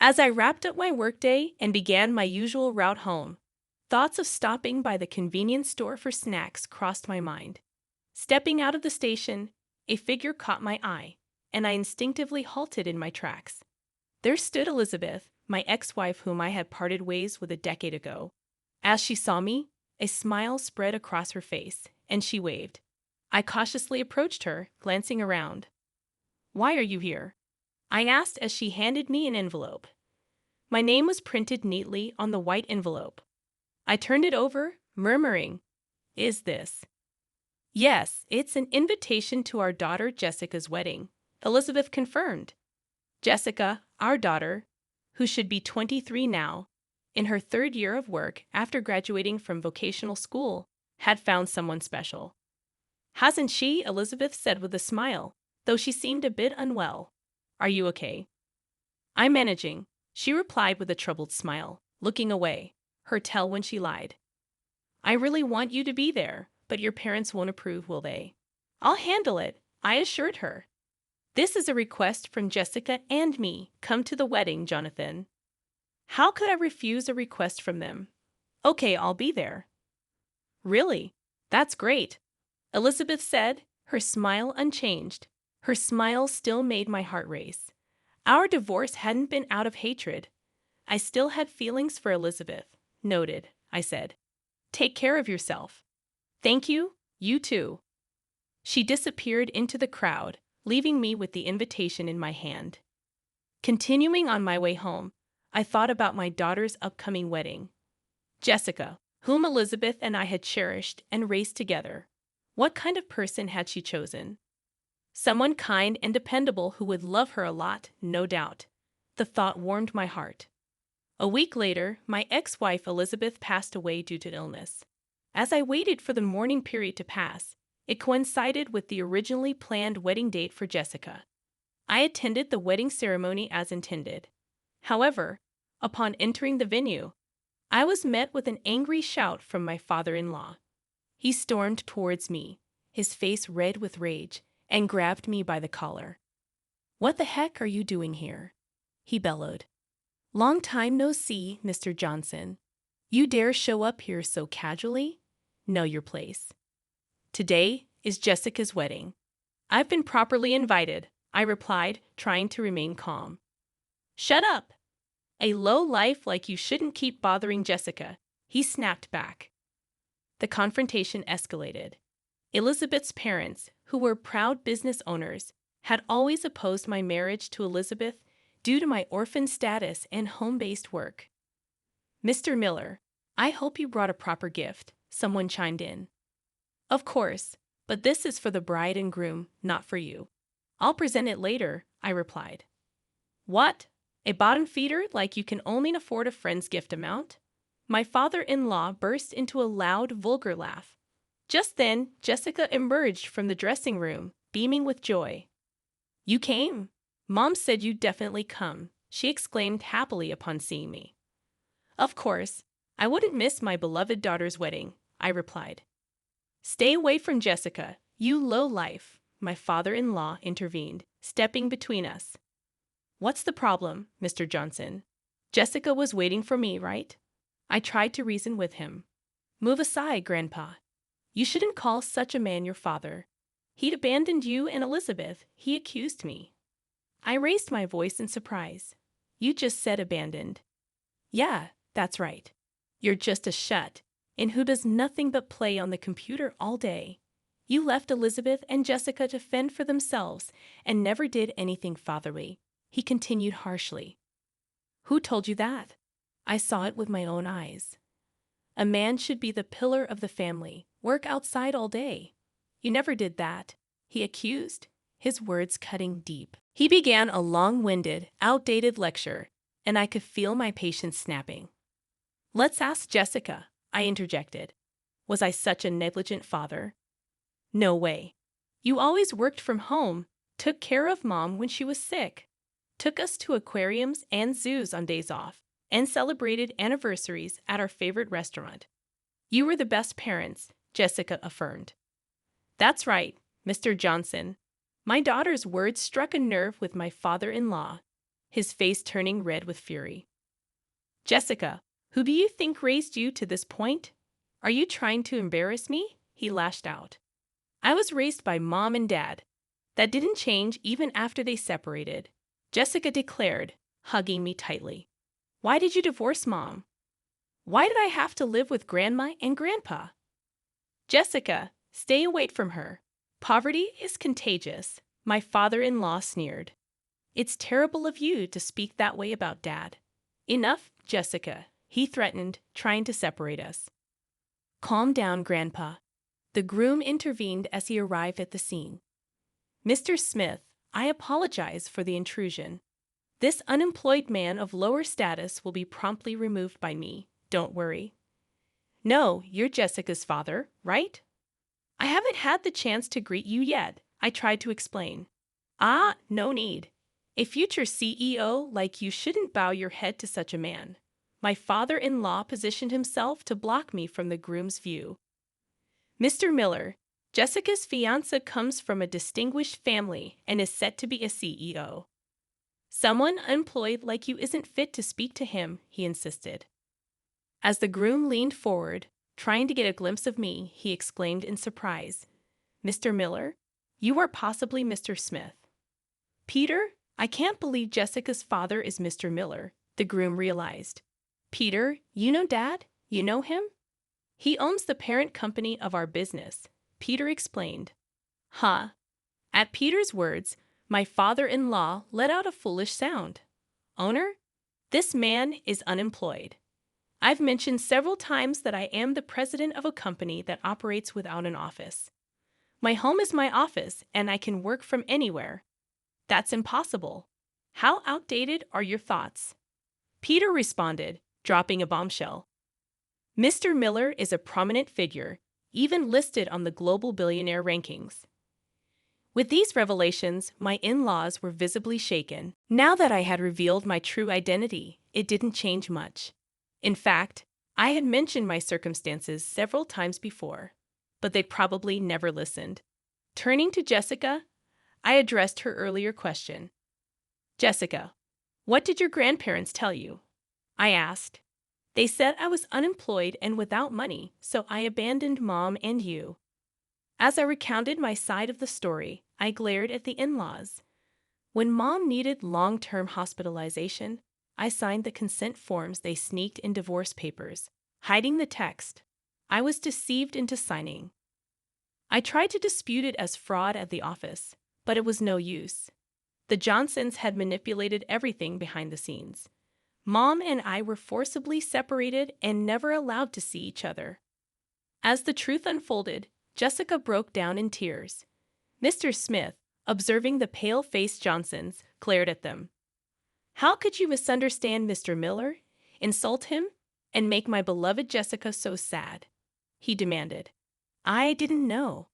As I wrapped up my workday and began my usual route home, thoughts of stopping by the convenience store for snacks crossed my mind. Stepping out of the station, a figure caught my eye, and I instinctively halted in my tracks. There stood Elizabeth, my ex-wife whom I had parted ways with a decade ago. As she saw me, a smile spread across her face, and she waved. I cautiously approached her, glancing around. "Why are you here?" I asked as she handed me an envelope. My name was printed neatly on the white envelope. I turned it over, murmuring, "Is this?" "Yes, it's an invitation to our daughter Jessica's wedding," Elizabeth confirmed. Jessica, our daughter, who should be 23 now, in her third year of work after graduating from vocational school, had found someone special. "Hasn't she?" Elizabeth said with a smile, though she seemed a bit unwell. "Are you okay?" "I'm managing," she replied with a troubled smile, looking away, her tell when she lied. "I really want you to be there, but your parents won't approve, will they?" "I'll handle it," I assured her. "This is a request from Jessica and me. Come to the wedding, Jonathan." How could I refuse a request from them? "Okay, I'll be there." "Really? That's great," Elizabeth said, her smile unchanged. Her smile still made my heart race. Our divorce hadn't been out of hatred. I still had feelings for Elizabeth. "Noted," I said. "Take care of yourself." "Thank you, you too." She disappeared into the crowd, leaving me with the invitation in my hand. Continuing on my way home, I thought about my daughter's upcoming wedding. Jessica, whom Elizabeth and I had cherished and raised together. What kind of person had she chosen? Someone kind and dependable who would love her a lot, no doubt. The thought warmed my heart. A week later, my ex-wife Elizabeth passed away due to illness. As I waited for the mourning period to pass, it coincided with the originally planned wedding date for Jessica. I attended the wedding ceremony as intended. However, upon entering the venue, I was met with an angry shout from my father-in-law. He stormed towards me, his face red with rage, and grabbed me by the collar. "What the heck are you doing here?" he bellowed. "Long time no see, Mr. Johnson. You dare show up here so casually? Know your place. Today is Jessica's wedding." "I've been properly invited," I replied, trying to remain calm. "Shut up! A low life like you shouldn't keep bothering Jessica," he snapped back. The confrontation escalated. Elizabeth's parents, who were proud business owners, had always opposed my marriage to Elizabeth due to my orphan status and home-based work. "Mr. Miller, I hope you brought a proper gift," someone chimed in. "Of course, but this is for the bride and groom, not for you." "I'll present it later," I replied. "What? A bottom feeder like you can only afford a friend's gift amount?" My father-in-law burst into a loud, vulgar laugh. Just then, Jessica emerged from the dressing room, beaming with joy. "You came? Mom said you'd definitely come," she exclaimed happily upon seeing me. "Of course, I wouldn't miss my beloved daughter's wedding," I replied. "Stay away from Jessica, you low-life," my father-in-law intervened, stepping between us. "What's the problem, Mr. Johnson? Jessica was waiting for me, right?" I tried to reason with him. "Move aside, Grandpa. You shouldn't call such a man your father. He'd abandoned you and Elizabeth, he accused me." I raised my voice in surprise. "You just said abandoned." "Yeah, that's right. You're just a shut in who does nothing but play on the computer all day. You left Elizabeth and Jessica to fend for themselves and never did anything fatherly," he continued harshly. "Who told you that?" I saw it with my own eyes. "A man should be the pillar of the family, work outside all day. You never did that," he accused, his words cutting deep. He began a long-winded, outdated lecture, and I could feel my patience snapping. "Let's ask Jessica," I interjected. "Was I such a negligent father?" "No way. You always worked from home, took care of Mom when she was sick, took us to aquariums and zoos on days off, and celebrated anniversaries at our favorite restaurant. You were the best parents," Jessica affirmed. "That's right, Mr. Johnson." My daughter's words struck a nerve with my father-in-law. his face turning red with fury. Jessica, who do you think raised you to this point? Are you trying to embarrass me? He lashed out. I was raised by Mom and Dad. That didn't change even after they separated, Jessica declared, hugging me tightly. Why did you divorce Mom? Why did I have to live with Grandma and Grandpa? Jessica, stay away from her. Poverty is contagious, my father-in-law sneered. It's terrible of you to speak that way about Dad. Enough, Jessica, he threatened, trying to separate us. Calm down, Grandpa. The groom intervened as he arrived at the scene. Mr. Smith, I apologize for the intrusion. This unemployed man of lower status will be promptly removed by me. Don't worry. No, you're Jessica's father, right? I haven't had the chance to greet you yet, I tried to explain. Ah, no need. A future CEO like you shouldn't bow your head to such a man. My father-in-law positioned himself to block me from the groom's view. Mr. Miller, Jessica's fiancé comes from a distinguished family and is set to be a CEO. Someone unemployed like you isn't fit to speak to him, he insisted. As the groom leaned forward, trying to get a glimpse of me, he exclaimed in surprise, Mr. Miller, you are possibly Mr. Smith. Peter, I can't believe Jessica's father is Mr. Miller, the groom realized. Peter, you know Dad? You know him? He owns the parent company of our business, Peter explained. Huh. At Peter's words, my father-in-law let out a foolish sound. Owner? This man is unemployed. I've mentioned several times that I am the president of a company that operates without an office. My home is my office, and I can work from anywhere. That's impossible. How outdated are your thoughts? Peter responded, dropping a bombshell. Mr. Miller is a prominent figure, even listed on the global billionaire rankings. With these revelations, my in-laws were visibly shaken. Now that I had revealed my true identity, it didn't change much. In fact, I had mentioned my circumstances several times before, but they probably never listened. Turning to Jessica, I addressed her earlier question. Jessica, what did your grandparents tell you? I asked. They said I was unemployed and without money, so I abandoned Mom and you. As I recounted my side of the story, I glared at the in-laws. When Mom needed long-term hospitalization, I signed the consent forms they sneaked in divorce papers, hiding the text. I was deceived into signing. I tried to dispute it as fraud at the office, but it was no use. The Johnsons had manipulated everything behind the scenes. Mom and I were forcibly separated and never allowed to see each other. As the truth unfolded, Jessica broke down in tears. Mr. Smith, observing the pale-faced Johnsons, glared at them. How could you misunderstand Mr. Miller, insult him, and make my beloved Jessica so sad? He demanded. I didn't know.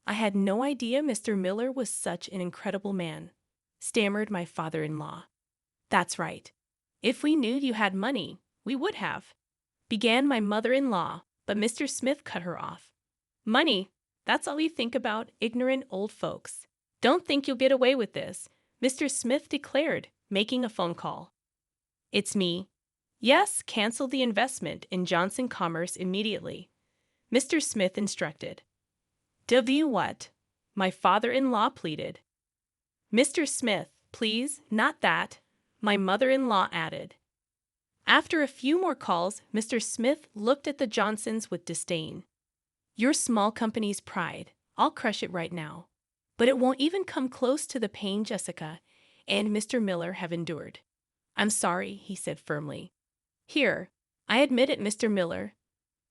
I had no idea Mr. Miller was such an incredible man, stammered my father-in-law. That's right. If we knew you had money, we would have, began my mother-in-law, but Mr. Smith cut her off. Money, that's all you think about, ignorant old folks. Don't think you'll get away with this, Mr. Smith declared, making a phone call. It's me. Yes, cancel the investment in Johnson Commerce immediately, Mr. Smith instructed. W what? My father-in-law pleaded. Mr. Smith, please, not that, my mother-in-law added. After a few more calls, Mr. Smith looked at the Johnsons with disdain. Your small company's pride. I'll crush it right now. But it won't even come close to the pain Jessica and Mr. Miller have endured. I'm sorry, he said firmly. Here, I admit it, Mr. Miller.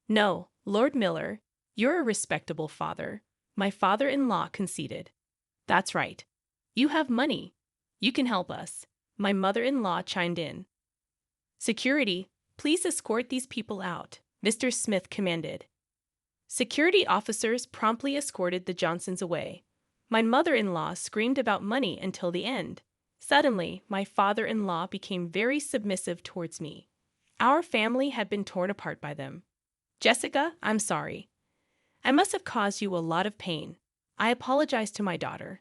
No, Lord Miller, you're a respectable father, my father-in-law conceded. That's right. You have money. You can help us, my mother-in-law chimed in. Security, please escort these people out, Mr. Smith commanded. Security officers promptly escorted the Johnsons away. My mother-in-law screamed about money until the end. Suddenly, my father-in-law became very submissive towards me. Our family had been torn apart by them. Jessica, I'm sorry. I must have caused you a lot of pain. I apologize to my daughter.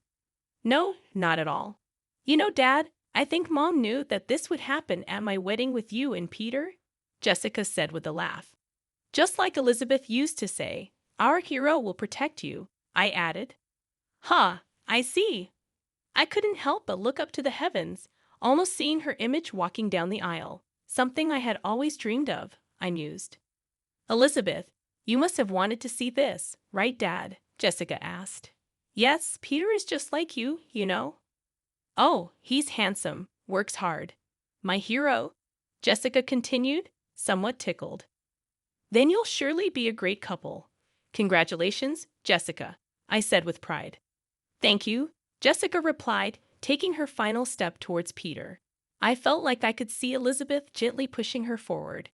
No, not at all. You know, Dad, I think Mom knew that this would happen at my wedding with you and Peter, Jessica said with a laugh. Just like Elizabeth used to say, our hero will protect you, I added. Ha, I see. I couldn't help but look up to the heavens, almost seeing her image walking down the aisle, something I had always dreamed of, I mused. Elizabeth, you must have wanted to see this, right, Dad? Jessica asked. Yes, Peter is just like you, you know. Oh, he's handsome, works hard. My hero, Jessica continued, somewhat tickled. Then you'll surely be a great couple. Congratulations, Jessica, I said with pride. Thank you, Jessica replied, taking her final step towards Peter. I felt like I could see Elizabeth gently pushing her forward.